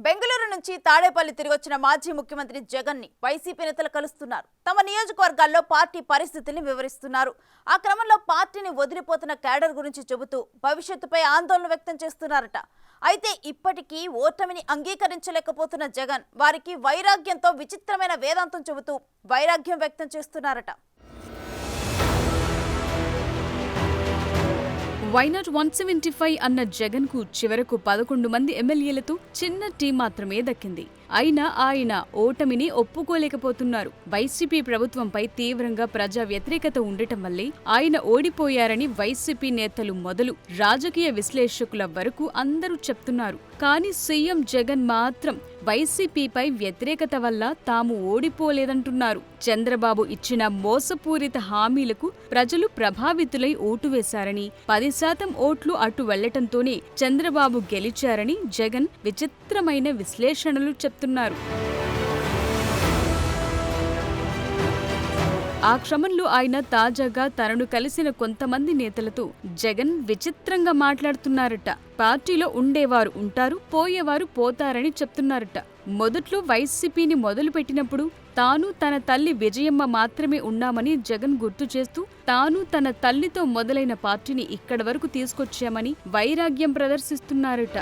బెంగళూరు నుంచి తాడేపల్లి తిరిగొచ్చిన మాజీ ముఖ్యమంత్రి జగన్ ని వైసీపీ నేతలు కలుస్తున్నారు. తమ నియోజకవర్గాల్లో పార్టీ పరిస్థితిని వివరిస్తున్నారు. ఆ క్రమంలో పార్టీని వదిలిపోతున్న క్యాడర్ గురించి చెబుతూ భవిష్యత్తుపై ఆందోళన వ్యక్తం చేస్తున్నారట. అయితే ఇప్పటికీ ఓటమిని అంగీకరించలేకపోతున్న జగన్ వారికి వైరాగ్యంతో విచిత్రమైన వేదాంతం చెబుతూ వైరాగ్యం వ్యక్తం చేస్తున్నారట. వైనాట్ 175 అన్న జగన్ కు చివరకు 11 మంది ఎమ్మెల్యేలతో చిన్న టీం మాత్రమే దక్కింది. అయినా ఆయన ఓటమిని ఒప్పుకోలేకపోతున్నారు. వైసీపీ ప్రభుత్వంపై తీవ్రంగా ప్రజా వ్యతిరేకత ఉండటం వల్లే ఆయన ఓడిపోయారని వైసీపీ నేతలు మొదలు రాజకీయ విశ్లేషకుల వరకు అందరూ చెప్తున్నారు. కానీ సీఎం జగన్ మాత్రం వైసీపీపై వ్యతిరేకత వల్ల తాము ఓడిపోలేదంటున్నారు. చంద్రబాబు ఇచ్చిన మోసపూరిత హామీలకు ప్రజలు ప్రభావితులై ఓటు వేశారని, 10% ఓట్లు అటు వెళ్లటంతోనే చంద్రబాబు గెలిచారని జగన్ విచిత్రమైన విశ్లేషణలు చెప్తున్నారు. ఆ క్రమంలో ఆయన తాజాగా తనను కలిసిన కొంతమంది నేతలతో జగన్ విచిత్రంగా మాట్లాడుతున్నారట. పార్టీలో ఉండేవారు ఉంటారు, పోయేవారు పోతారని చెప్తున్నారట. మొదట్లో వైసీపీని మొదలుపెట్టినప్పుడు తాను తన తల్లి విజయమ్మ మాత్రమే ఉన్నామని జగన్ గుర్తు చేస్తూ, తాను తన తల్లితో మొదలైన పార్టీని ఇక్కడి వరకు తీసుకొచ్చామని వైరాగ్యం ప్రదర్శిస్తున్నారట.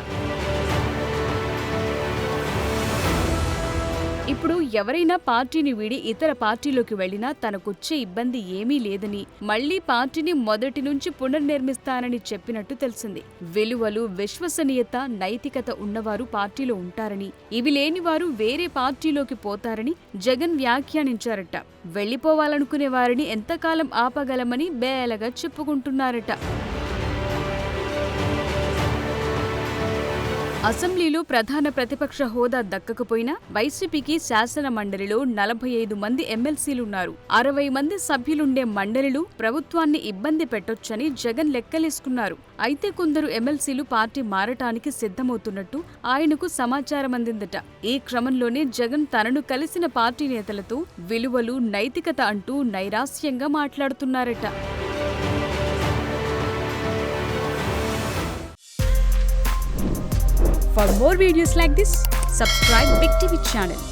ఇప్పుడు ఎవరైనా పార్టీని వీడి ఇతర పార్టీలోకి వెళ్లినా తనకొచ్చే ఇబ్బంది ఏమీ లేదని, మళ్లీ పార్టీని మొదటి నుంచి పునర్నిర్మిస్తానని చెప్పినట్టు తెలిసింది. విలువలు, విశ్వసనీయత, నైతికత ఉన్నవారు పార్టీలో ఉంటారని, ఇవి లేనివారు వేరే పార్టీలోకి పోతారని జగన్ వ్యాఖ్యానించారట. వెళ్లిపోవాలనుకునే వారిని ఎంతకాలం ఆపగలమని బేలగా చెప్పుకుంటున్నారట. అసెంబ్లీలో ప్రధాన ప్రతిపక్ష హోదా దక్కకపోయినా వైసీపీకి శాసన మండలిలో 45 మంది ఎమ్మెల్సీలున్నారు. 60 మంది సభ్యులుండే మండలిలు ప్రభుత్వాన్ని ఇబ్బంది పెట్టొచ్చని జగన్ లెక్కలేసుకున్నారు. అయితే కొందరు ఎమ్మెల్సీలు పార్టీ మారటానికి సిద్ధమవుతున్నట్టు ఆయనకు సమాచారం అందిందట. ఈ క్రమంలోనే జగన్ తనను కలిసిన పార్టీ నేతలతో విలువలు, నైతికత అంటూ నైరాస్యంగా మాట్లాడుతున్నారట. For more videos like this, subscribe Big TV channel.